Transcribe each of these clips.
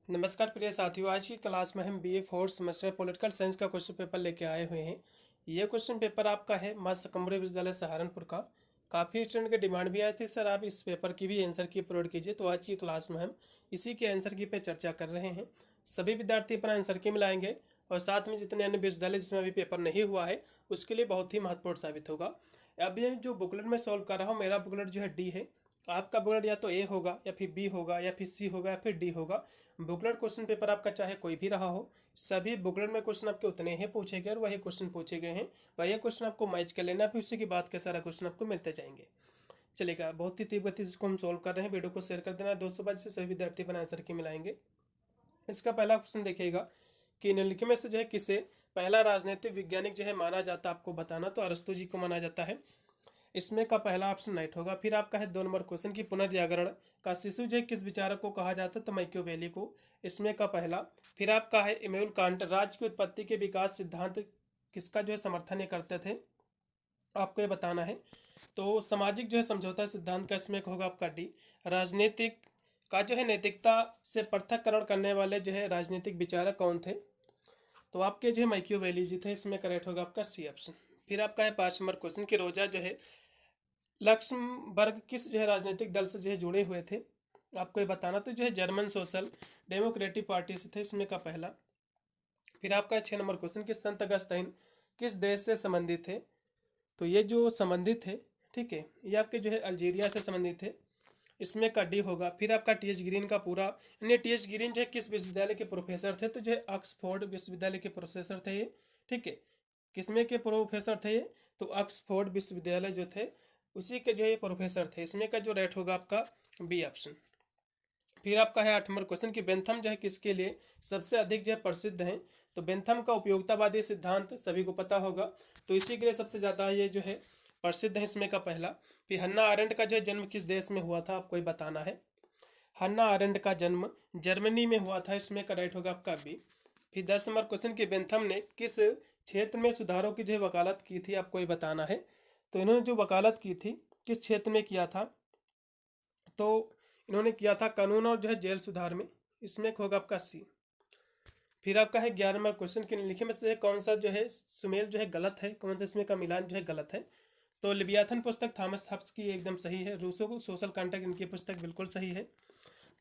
नमस्कार प्रिय साथियों, आज की क्लास में हम BA fourth semester political science का क्वेश्चन पेपर लेके आए हुए हैं। ये क्वेश्चन पेपर आपका है मां सकम्बरी विश्वविद्यालय सहारनपुर का। काफ़ी स्टूडेंट के डिमांड भी आई थी, सर आप इस पेपर की भी आंसर की अपलोड कीजिए। तो आज की क्लास में हम इसी के आंसर की पे चर्चा कर रहे हैं। सभी विद्यार्थी अपना आंसर की मिलाएंगे और साथ में जितने अन्य विश्वविद्यालय जिसमें अभी पेपर नहीं हुआ है उसके लिए बहुत ही महत्वपूर्ण साबित होगा। अब ये जो बुकलेट में सॉल्व कर रहा हूँ, मेरा बुकलेट जो है डी है। आपका बुकलेट या तो ए होगा या फिर बी होगा या फिर सी होगा या फिर डी होगा। बुकलेट क्वेश्चन पेपर आपका चाहे कोई भी रहा हो, सभी बुकलेट में क्वेश्चन आपके उतने ही पूछे गए और वही क्वेश्चन पूछे गए हैं। वही क्वेश्चन आपको मैच कर लेना, फिर उसी के बाद के सारा क्वेश्चन आपको मिलते जाएंगे। चलेगा, बहुत ही तीव्र गति से इसको हम सॉल्व कर रहे हैं। वीडियो को शेयर कर देना दोस्तों, बाद से सभी विद्यार्थी अपना आंसर की मिलाएंगे। इसका पहला क्वेश्चन देखिएगा कि निम्नलिखित में से जो है किसे पहला राजनीतिक वैज्ञानिक जो है माना जाता है, आपको बताना। तो अरस्तु जी को माना जाता है। इसमें का पहला ऑप्शन राइट होगा। फिर आपका है 2 नंबर क्वेश्चन की पुनर्जागरण का शिशु जो है किस विचारक को कहा जाता है, तो मैकियावेली को। इसमें का पहला। फिर आपका है इमैनुअल कांट राज्य की उत्पत्ति के विकास सिद्धांत किसका जो है समर्थन ये करते थे, आपको ये बताना है। तो सामाजिक जो है समझौता सिद्धांत का इसमें होगा आपका डी। राजनीतिक का जो है नैतिकता से पृथककरण करने वाले जो है राजनीतिक विचारक कौन थे, तो आपके जो है मैकियावेली जी थे। इसमें करेक्ट होगा आपका सी ऑप्शन। फिर आपका है 5 नंबर क्वेश्चन की रोजा जो है लक्समबर्ग किस जो है राजनीतिक दल से जो है जुड़े हुए थे, आपको ये बताना। तो जो है जर्मन सोशल डेमोक्रेटिक पार्टी से थे। इसमें का पहला। फिर आपका 6 नंबर क्वेश्चन कि संत अगस्तीन किस देश से संबंधित थे, तो ये जो संबंधित है, ठीक है, ये आपके जो है अल्जीरिया से संबंधित है। इसमें का डी होगा। फिर आपका टी.एच. ग्रीन का पूरा, यानी टी.एच. ग्रीन जो है किस विश्वविद्यालय के प्रोफेसर थे, तो जो है ऑक्सफोर्ड विश्वविद्यालय के प्रोफेसर थे ये, ठीक है। किसमें के प्रोफेसर थे ये, तो ऑक्सफोर्ड विश्वविद्यालय जो थे उसी के जो है प्रोफेसर थे। इसमें का जो राइट होगा आपका बी ऑप्शन। फिर आपका है 8 नंबर क्वेश्चन कि बेंथम जो है किसके लिए सबसे अधिक जो है प्रसिद्ध हैं, तो बेंथम का उपयोगितावादी सिद्धांत सभी को पता होगा, तो इसी के लिए सबसे ज़्यादा ये जो है प्रसिद्ध है। इसमें का पहला। फिर हन्ना आरेंट का जो है जन्म किस देश में हुआ था, आपको ये बताना है। हन्ना आरेंट का जन्म जर्मनी में हुआ था। इसमें का राइट होगा आपका बी। फिर 10 नंबर क्वेश्चन कि बेंथम ने किस क्षेत्र में सुधारों की जो है वकालत की थी, आपको ये बताना है। तो इन्होंने जो वकालत की थी किस क्षेत्र में किया था, तो इन्होंने किया था कानून और जो है जेल सुधार में। इसमें होगा आपका सी। फिर आपका है 11 नंबर क्वेश्चन कि लिखे में से कौन सा जो है सुमेल जो है गलत है, कौन सा इसमें का मिलान जो है गलत है। तो लिबियाथन पुस्तक थॉमस हब्स की एकदम सही है। रूसो को सोशल कॉन्ट्रैक्ट इनकी पुस्तक बिल्कुल सही है।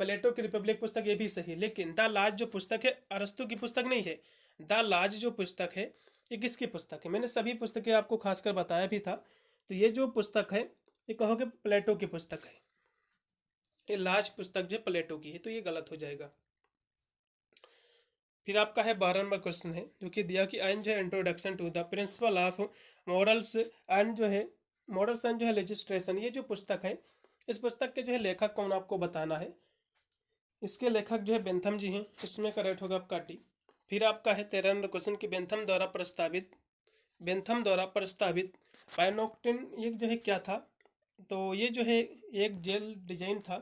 प्लेटो की रिपब्लिक पुस्तक ये भी सही है। लेकिन द लाज जो पुस्तक है अरस्तु की पुस्तक नहीं है। द लाज जो पुस्तक है ये किसकी पुस्तक है, मैंने सभी पुस्तकें आपको खासकर बताया भी था। तो ये जो पुस्तक है ये कहोगे प्लेटो की पुस्तक है। ये लाज पुस्तक जो प्लेटो की है, तो ये गलत हो जाएगा। फिर आपका है 12 नंबर क्वेश्चन है जो कि दिया कि आइन जो है introduction to the principle of morals and जो है मॉरल्स एंड जो है लेजिस्ट्रेशन, ये जो पुस्तक है इस पुस्तक के जो है लेखक कौन, आपको बताना है। इसके लेखक जो है बेंथम जी हैं। इसमें करेक्ट होगा आपका टी। फिर आपका है 13 नंबर क्वेश्चन कि बेंथम द्वारा प्रस्तावित पाइनोक्टिन ये जो है क्या था, तो ये जो है एक जेल डिजाइन था।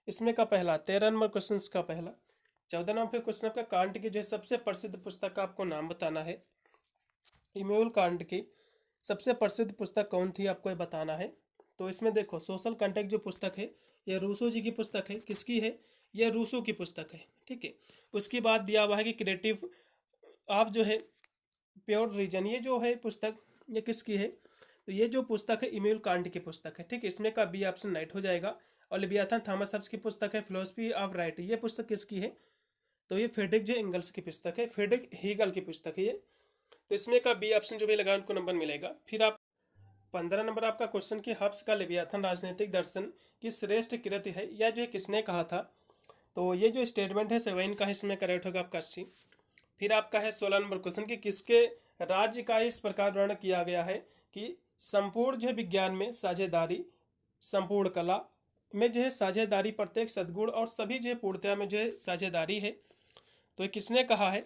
इसमें का पहला 13 नंबर क्वेश्चन का पहला। 14 नंबर क्वेश्चन आपका कांट की जो है सबसे प्रसिद्ध पुस्तक का आपको नाम बताना है। इमैनुअल कांट की सबसे प्रसिद्ध पुस्तक कौन थी, आपको ये बताना है। तो इसमें देखो सोशल कॉन्ट्रैक्ट जो पुस्तक है ये रूसो जी की पुस्तक है। किसकी है, ये रूसो की पुस्तक है, ठीक है। उसके बाद दिया हुआ है कि क्रिएटिव आप जो है प्योर रीजन, ये जो है पुस्तक ये किसकी है, तो ये जो पुस्तक है इमैनुअल कांट की पुस्तक है, ठीक है। इसमें का बी ऑप्शन राइट हो जाएगा। और लिबियाथन थॉमस हब्स की पुस्तक है फिलोसफी ऑफ राइट, ये पुस्तक किसकी है, तो ये फ्रेडरिक जो एंगल्स की पुस्तक है, फ्रेडरिक हीगल की पुस्तक है ये। तो इसमें का बी ऑप्शन जो भी लगा उनको नंबर मिलेगा। फिर आप 15 नंबर आपका क्वेश्चन कि हब्स का लेवियाथन राजनीतिक दर्शन की श्रेष्ठ कृति है, या जो है किसने कहा था, तो ये जो स्टेटमेंट है सेवाइन का, इसमें करेक्ट होगा आपका सी। फिर आपका है 16 नंबर क्वेश्चन कि किसके राज्य का इस प्रकार वर्णन किया गया है कि संपूर्ण जो है विज्ञान में साझेदारी, संपूर्ण कला में जो है साझेदारी, प्रत्येक सद्गुण और सभी जो है पूर्णतया में जो है साझेदारी है, तो ये किसने कहा है।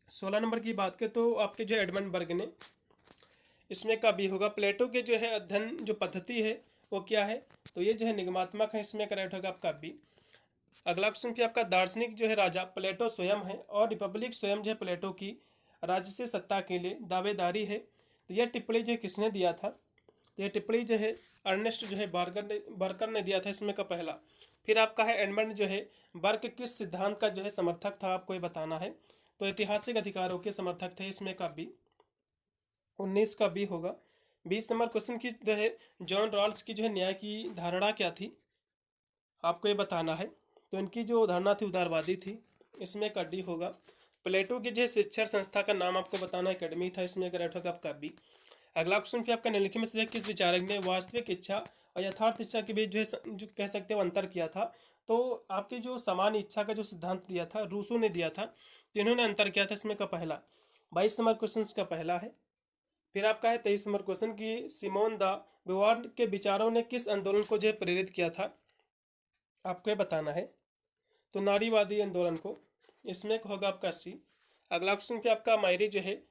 16 नंबर की बात करें तो आपके जो एडमंड बर्ग ने। इसमें का भी होगा। प्लेटो के जो है अध्ययन जो पद्धति है वो क्या है, तो ये जो है निगमात्मक है। इसमें करेक्ट होगा आपका बी। अगला क्वेश्चन कि आपका दार्शनिक जो है राजा प्लेटो स्वयं है और रिपब्लिक स्वयं जो है प्लेटो की राज्य से सत्ता के लिए दावेदारी है, तो यह टिप्पणी जो है किसने दिया था, तो यह टिप्पणी जो है अर्नेस्ट जो है बार्कर ने दिया था। इसमें का पहला। फिर आपका है एडमंड जो है बर्क किस सिद्धांत का जो है समर्थक था, आपको ये बताना है। तो ऐतिहासिक अधिकारों के समर्थक थे, इसमें का बी, 19 का बी होगा। 20 नंबर क्वेश्चन की जो है जॉन रॉल्स की जो है न्याय की धारणा क्या थी, आपको ये बताना है। तो इनकी जो धारणा थी उदारवादी थी, इसमें का डी होगा। प्लेटो की जो है शिक्षण संस्था का नाम आपको बताना है एकेडमी था, इसमें करेक्ट होगा आपका बी। अगला क्वेश्चन फिर आपका निम्नलिखित में से किस विचारक ने वास्तविक इच्छा और यथार्थ इच्छा के बीच जो है जो कह सकते हो अंतर किया था। तो आपकी जो सामान्य इच्छा का जो सिद्धांत दिया था रूसो ने दिया था, तो इन्होंने अंतर किया था, इसमें का पहला। 22 नंबर क्वेश्चन का पहला है। फिर आपका है 23 नंबर क्वेश्चन की सिमोन द बोवार के विचारों ने किस आंदोलन को जो है प्रेरित किया था, आपको ये बताना है। तो नारीवादी आंदोलन को, इसमें होगा आपका सी। अगला क्वेश्चन पे आपका मायरी जो है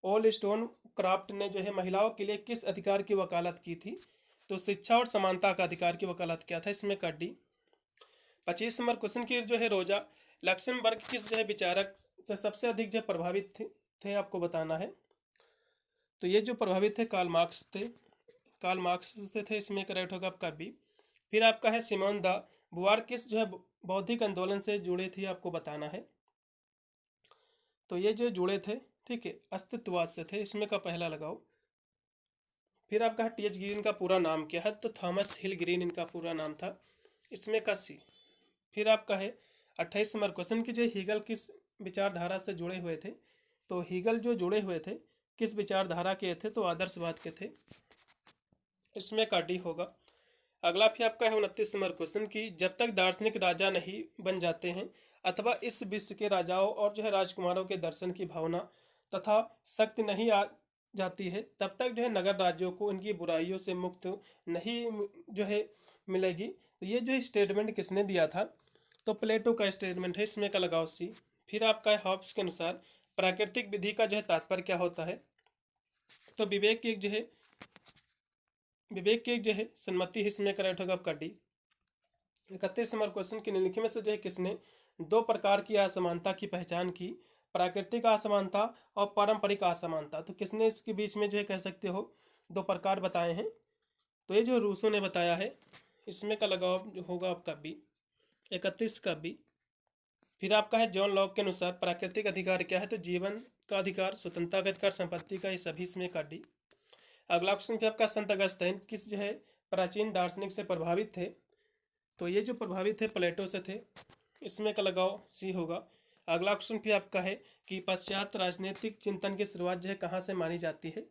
ओल स्टोन क्राफ्ट ने जो है महिलाओं के लिए किस अधिकार की वकालत की थी। तो शिक्षा और समानता का अधिकार की वकालत किया था, इसमें का डी। 25 नंबर क्वेश्चन की जो है रोजा लक्समबर्ग किस जो है विचारक से सबसे अधिक जो है प्रभावित थे, आपको बताना है। तो ये जो प्रभावित थे कार्ल मार्क्स थे, कार्ल मार्क्स से थे, इसमें करेक्ट होगा आपका बी। फिर आपका है सिमोन द बुआर किस जो है बौद्धिक आंदोलन से जुड़े थे, आपको बताना है। तो ये जो जुड़े थे, ठीक है, अस्तित्ववाद से थे, इसमें का पहला लगाओ। फिर आपका टी.एच. ग्रीन का पूरा नाम क्या है, तो थॉमस हिल ग्रीन इनका पूरा नाम था, इसमें का सी। फिर आपका है 28 नंबर क्वेश्चन की जो हीगल किस विचारधारा से जुड़े हुए थे। तो हीगल जो जुड़े हुए थे किस विचारधारा के थे, तो आदर्शवाद के थे, इसमें का डी होगा। अगला फिर आपका है 29 नंबर क्वेश्चन की जब तक दार्शनिक राजा नहीं बन जाते हैं अथवा इस विश्व के राजाओं और जो है राजकुमारों के दर्शन की भावना तथा शक्ति नहीं आ जाती है, तब तक जो है नगर राज्यों को इनकी बुराइयों से मुक्त नहीं जो है मिलेगी। तो ये जो स्टेटमेंट किसने दिया था, तो प्लेटो का स्टेटमेंट है, इसमें का लगाओ सी। फिर आपका है हॉब्स के अनुसार प्राकृतिक विधि का जो है तात्पर्य क्या होता है। तो विवेक की एक जो है सम्मति है, इसमें करेक्ट होगा आपका डी। 31 नंबर क्वेश्चन के निम्नलिखित में से जो है किसने दो प्रकार की असमानता की पहचान की, प्राकृतिक असमानता और पारंपरिक असमानता। तो किसने इसके बीच में जो है कह सकते हो दो प्रकार बताए हैं, तो ये जो रूसो ने बताया है, इसमें का लगाव होगा आपका बी, 31 का बी। फिर आपका है जॉन लॉक के अनुसार प्राकृतिक अधिकार क्या है, तो जीवन का अधिकार, स्वतंत्रता का अधिकार, संपत्ति का, ये सभी इसमें का डी। अगला क्वेश्चन पे आपका संत अगस्तीन किस जो है प्राचीन दार्शनिक से प्रभावित थे। तो ये जो प्रभावित थे प्लेटो से थे, इसमें का लगाव सी होगा। अगला क्वेश्चन पे आपका है कि पश्चात राजनीतिक चिंतन की शुरुआत जो है कहाँ से मानी जाती है,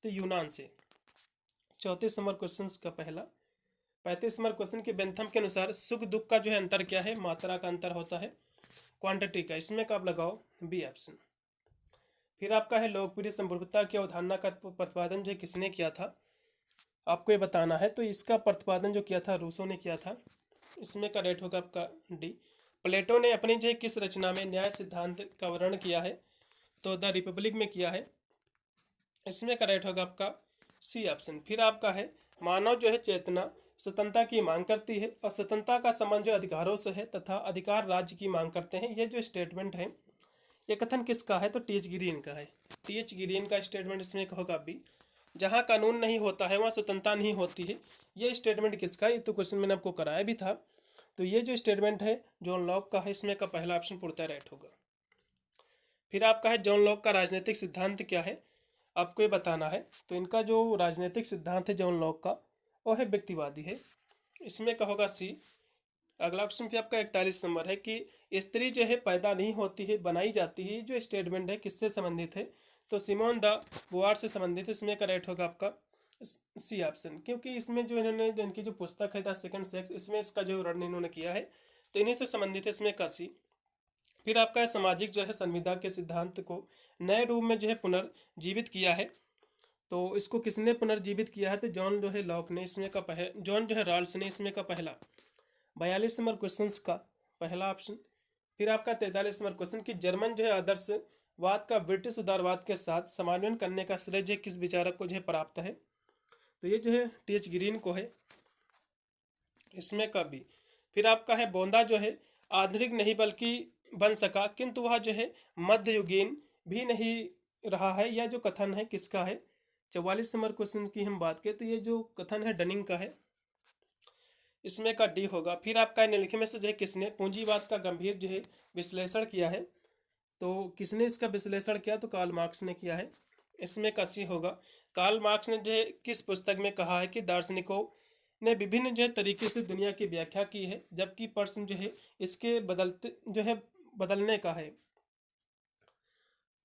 तो यूनान से। 34 नंबर क्वेश्चन का पहला। 35 नंबर क्वेश्चन के बेंथम के अनुसार सुख दुख का जो है अंतर क्या है, मात्रा का अंतर होता है, क्वांटिटी का, इसमें का आप लगाओ बी ऑप्शन। फिर आपका है लोकप्रिय संप्रभुता की अवधारणा का प्रतिपादन जो किसने किया था, आपको ये बताना है। तो इसका प्रतिपादन जो किया था रूसो ने किया था, इसमें करेक्ट होगा आपका डी। प्लेटो ने अपनी जो है किस रचना में न्याय सिद्धांत का वर्णन किया है, तो द रिपब्लिक में किया है, इसमें करेक्ट होगा आपका सी ऑप्शन। फिर आपका है मानव जो है चेतना स्वतंत्रता की मांग करती है और स्वतंत्रता का संबंध जो अधिकारों से है तथा अधिकार राज्य की मांग करते हैं। ये जो स्टेटमेंट है ये कथन किसका है, तो टी.एच. गिरीन का है, टी.एच. गिरीन का स्टेटमेंट इसमें होगा बी। जहाँ कानून नहीं होता है वहाँ स्वतंत्रता नहीं होती है, ये स्टेटमेंट किसका है, ये तो क्वेश्चन मैंने आपको कराया भी था। तो ये जो स्टेटमेंट है जॉन लॉक का है, इसमें का पहला ऑप्शन पूर्णतः राइट होगा। फिर आपका है जॉन लॉक का राजनीतिक सिद्धांत क्या है, आपको ये बताना है। तो इनका जो राजनीतिक सिद्धांत है जॉन लॉक का, वो है व्यक्तिवादी है, इसमें का होगा सी। अगला क्वेश्चन पे आपका 41 नंबर है कि स्त्री जो है पैदा नहीं होती है बनाई जाती है, जो स्टेटमेंट है किससे संबंधित है, तो सिमोन द बोआर से संबंधित है, इसमें करेक्ट होगा आपका सी ऑप्शन। क्योंकि इसमें जो इन्होंने इनकी जो पुस्तक है द सेकंड सेक्स, इसमें इसका जो वर्णन इन्होंने किया है, तो इन्हीं से संबंधित है, इसमें का सी। फिर आपका सामाजिक जो है संविदा के सिद्धांत को नए रूप में जो है पुनर्जीवित किया है, तो इसको किसने पुनर्जीवित किया है, तो जॉन जो है लॉक ने, इसमें का जॉन जो है रॉल्स ने, इसमें का पहला। 42 नंबर क्वेश्चन का पहला ऑप्शन। फिर आपका 43 नंबर क्वेश्चन की जर्मन जो है आदर्शवाद का ब्रिटिश उदारवाद के साथ समन्वय करने का श्रेय जो किस विचारक को जो है प्राप्त है, तो ये जो है टी.एच. ग्रीन को है, इसमें का भी। फिर आपका है बोंदा जो है आधुनिक नहीं बल्कि बन सका किंतु वह जो है मध्ययुगीन भी नहीं रहा है, यह जो कथन है किसका है। 44 नंबर क्वेश्चन की हम बात करें तो ये जो कथन है डनिंग का है। इसमें का डी होगा। फिर आपका निम्नलिखित में से जो है किसने पूंजीवाद का गंभीर जो है विश्लेषण किया है, तो किसने इसका विश्लेषण किया, तो कार्ल मार्क्स ने किया है। इसमें का सी होगा। कार्ल मार्क्स ने जो है किस पुस्तक में कहा है कि दार्शनिकों ने विभिन्न जो है तरीके से दुनिया की व्याख्या की है, जबकि प्रश्न जो है इसके बदलते जो है बदलने का है।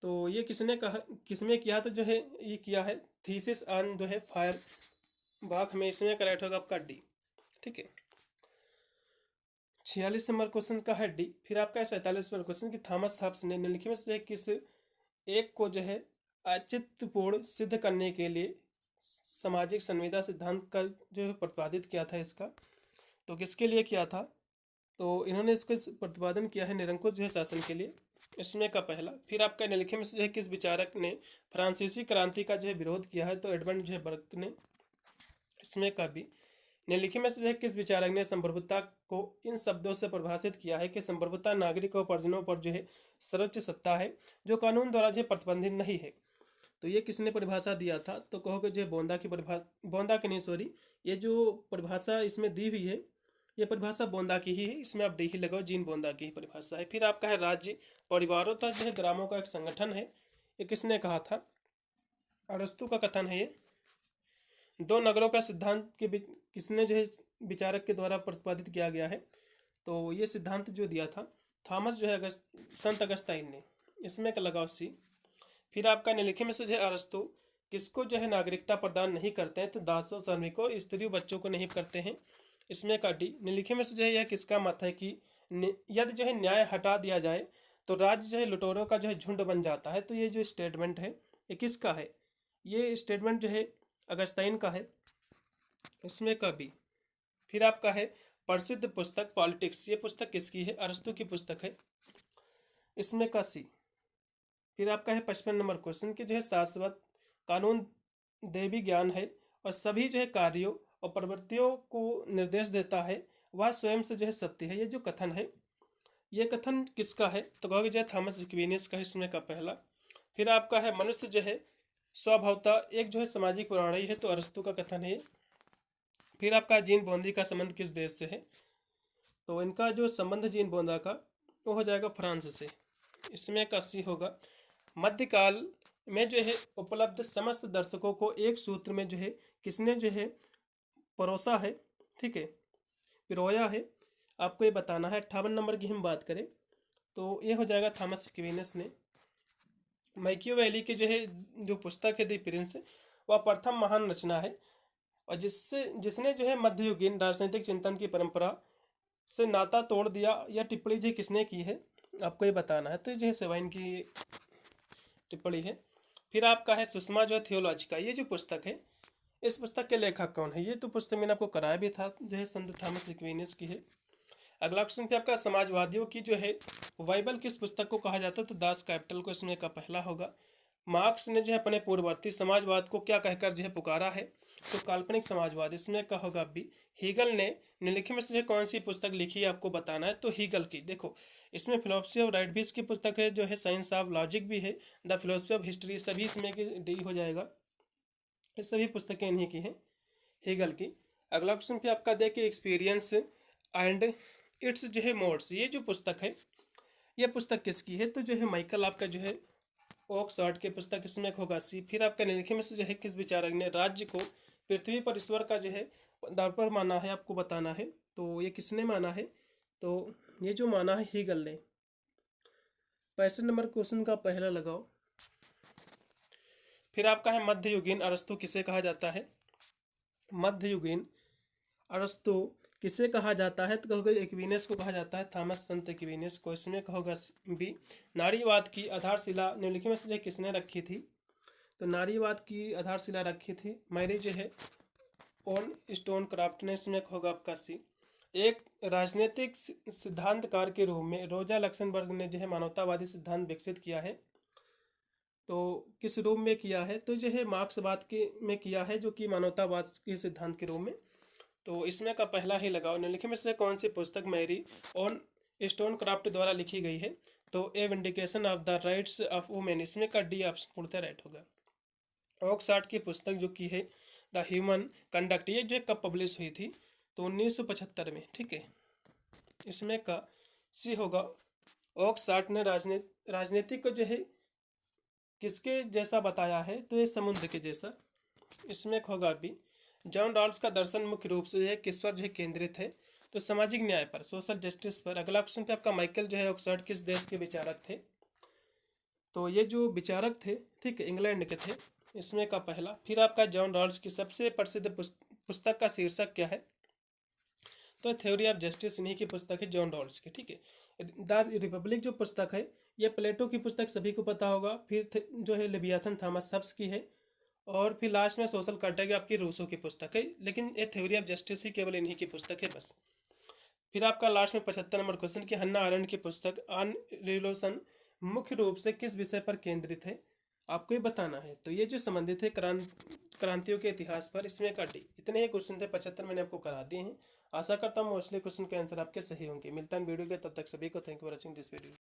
तो ये किसने कहा, किसमें किया, तो जो है ये किया है थीसिस ऑन जो है फायर बाख में। इसमें करेक्ट होगा आपका डी। ठीक है, 46 नंबर क्वेश्चन का है डी। फिर आपका 47 नंबर क्वेश्चन कि थॉमस हॉब्स ने निम्नलिखित में से किस एक को जो है औचित्यपूर्ण सिद्ध करने के लिए सामाजिक संविदा सिद्धांत का जो है प्रतिपादित किया था इसका, तो किसके लिए किया था, तो इन्होंने इसको प्रतिपादन किया है निरंकुश जो है शासन के लिए। इसमें का पहला। फिर आपका निम्नलिखित में से जो है किस विचारक ने फ्रांसीसी क्रांति का जो है विरोध किया है, तो एडमंड जो है बर्क ने। इसमें का भी। निम्नलिखित में से जो है किस विचारक ने संप्रभुता को इन शब्दों से परिभाषित किया है कि संप्रभुता नागरिक और परिजनों पर जो है सर्वोच्च सत्ता है जो कानून द्वारा जो है प्रतिबंधित नहीं है। तो ये किसने परिभाषा दिया था, तो कहोगे जो बोंदा की परिभाषा, बोंदा की नहीं सॉरी, ये जो परिभाषा इसमें दी हुई है ये परिभाषा बोंदा की ही है। इसमें आप डी ही लगाओ, जीन बोंदा की ही परिभाषा है। फिर आपका है राज्य परिवारों तक जो है ग्रामों का एक संगठन है, ये किसने कहा था, अरस्तु का कथन है ये। दो नगरों का सिद्धांत के किसने जो है विचारक के द्वारा प्रतिपादित किया गया है, तो ये सिद्धांत जो दिया था थॉमस जो है संत अगस्ताइन ने। इसमें का लगाओ सी। फिर आपका निम्नलिखित में से जो है अरस्तु किसको जो है नागरिकता प्रदान नहीं करते हैं, तो दासों, श्रमिकों, स्त्रियों, बच्चों को नहीं करते हैं। इसमें का डी। निम्नलिखित में से जो है यह किसका मत है कि यदि जो है न्याय हटा दिया जाए तो राज्य जो है लुटेरों का जो है झुंड बन जाता है। तो ये जो स्टेटमेंट है ये किसका है, ये स्टेटमेंट जो है अगस्ताइन का है। इसमें का बी। फिर आपका है प्रसिद्ध पुस्तक पॉलिटिक्स, ये पुस्तक किसकी है, अरस्तु की पुस्तक है। इसमें का सी। फिर आपका है 55 नंबर क्वेश्चन कि जो है शाश्वत कानून दैवी ज्ञान है और सभी जो है कार्यों और प्रवृत्तियों को निर्देश देता है, वह स्वयं से जो है सत्य है। ये जो कथन है ये कथन किसका है, तो कहोगे जो है थॉमस एक्विनियस का। इसमें का पहला। फिर आपका है मनुष्य जो है स्वभावतः एक जो है सामाजिक प्राणी है, तो अरस्तु का कथन है। फिर आपका जीन बोंदी का संबंध किस देश से है, तो इनका जो संबंध जीन बोंदा का वो हो जाएगा फ्रांस से। इसमें का सी होगा। मध्यकाल में जो है उपलब्ध समस्त दर्शकों को एक सूत्र में जो है किसने जो है परोसा है, ठीक है, पिरोया है, आपको ये बताना है। 58 नंबर की हम बात करें तो ये हो जाएगा थॉमस एक्विनियस ने। मैकियावेली की जो है जो पुस्तक है द प्रिंस, वह प्रथम महान रचना है और जिसने जो है मध्ययुगीन राजनीतिक चिंतन की परंपरा से नाता तोड़ दिया। यह टिप्पणी जो किसने की है, आपको ये बताना है। तो ये जो है सेवाइन की टिप्पणी है। फिर आपका है सुषमा जो है थियोलॉजिका, ये जो पुस्तक है इस पुस्तक के लेखक कौन है, ये तो पुस्तक मैंने आपको कराया भी था, जो है संत थॉमस एक्विनियस की है। अगला क्वेश्चन पे आपका समाजवादियों की जो है बाइबल किस पुस्तक को कहा जाता है, तो दास कैपिटल को इसमें का पहला होगा। मार्क्स ने जो है अपने पूर्ववर्ती समाजवाद को क्या कहकर जो है पुकारा है, तो काल्पनिक समाजवाद। इसमें का होगा भी। हीगल ने निम्नलिखित में से कौन सी पुस्तक लिखी है, आपको बताना है। तो हीगल की देखो इसमें फिलोसफी ऑफ राइट भी इसकी पुस्तक है, जो है साइंस ऑफ लॉजिक भी है, द फिलोसफी ऑफ हिस्ट्री, सभी इसमें की डी हो जाएगा। ये सभी पुस्तकें इन्हीं की हैं, हीगल की। अगला क्वेश्चन पे आपका देखिए एक्सपीरियंस एंड इट्स जो है मोड्स, ये जो पुस्तक है ये पुस्तक किसकी है, तो जो है माइकल आपका जो है ऑक्सफोर्ड की पुस्तक। इसमें होगा सी। फिर आपका निम्नलिखित में से जो है किस विचारक ने राज्य को पृथ्वी पर ईश्वर का जो है दर्पण माना है, आपको बताना है। तो ये किसने माना है, तो ये जो माना है हीगल ने। 65 नंबर क्वेश्चन का पहला लगाओ। फिर आपका है मध्ययुगीन अरस्तु किसे कहा जाता है, मध्ययुगीन अरस्तु किसे कहा जाता है, तो कहोगे एक्विनियस को कहा जाता है, थॉमस संत एक्विनियस को। इसमें कहोगा बी। नारीवाद की आधारशिला निम्नलिखित में से किसने रखी थी, तो नारीवाद की आधारशिला रखी थी मैरी जो है ऑन स्टोन क्राफ्ट ने। इसमें होगा आपका सी। एक राजनीतिक सिद्धांतकार के रूप में रोजा लक्समबर्ग ने जो है मानवतावादी सिद्धांत विकसित किया है, तो किस रूप में किया है, तो जो है मार्क्सवाद के में किया है, जो कि मानवतावाद के सिद्धांत के रूप में। तो इसमें का पहला ही लगाओ। निम्नलिखित में से कौन सी पुस्तक मैरी ऑन स्टोन क्राफ्ट द्वारा लिखी गई है, तो a vindication of the rights of women. इसमें का डी ऑप्शन पूर्णतः राइट होगा। ऑक्सफोर्ड की पुस्तक जो की है द ह्यूमन कंडक्ट, ये जो कब पब्लिश हुई थी, तो 1975 में, ठीक है। इसमें का सी होगा। ऑक्सफोर्ड ने राजनीति को जो है किसके जैसा बताया है, तो ये समुद्र के जैसा। इसमें होगा अभी जॉन रॉल्स का दर्शन मुख्य रूप से जो है किस पर जो है केंद्रित है, तो सामाजिक न्याय पर, सोशल जस्टिस पर। अगला क्वेश्चन पे आपका माइकल जो है ऑक्सफोर्ड किस देश के विचारक थे, तो ये जो विचारक थे, ठीक है, इंग्लैंड के थे। इसमें का पहला। फिर आपका जॉन रॉल्स की सबसे प्रसिद्ध पुस्तक का शीर्षक क्या है, तो थ्योरी ऑफ जस्टिस इन्हीं की पुस्तक है, जॉन रॉल्स की, ठीक है। द रिपब्लिक जो पुस्तक है ये प्लेटो की पुस्तक, सभी को पता होगा। फिर जो है लेवियाथन थॉमस हब्स की है। और फिर लास्ट में सोशल कॉन्ट्रैक्ट आपकी रूसो की पुस्तक है, लेकिन ये थ्योरी ऑफ जस्टिस ही केवल इन्हीं की पुस्तक है बस। फिर आपका लास्ट में 75 नंबर क्वेश्चन की हन्ना अरेंट की पुस्तक ऑन रिवोल्यूशन मुख्य रूप से किस विषय पर केंद्रित है, आपको ये बताना है। तो ये जो संबंधित है क्रांतियों के इतिहास पर। इसमें का डी। इतने ही क्वेश्चन थे, 75 मैंने आपको करा दिए हैं। आशा करता हूँ मोस्टली क्वेश्चन के आंसर आपके सही होंगे। मिलता है वीडियो के, तब तक सभी को thank you for watching this video.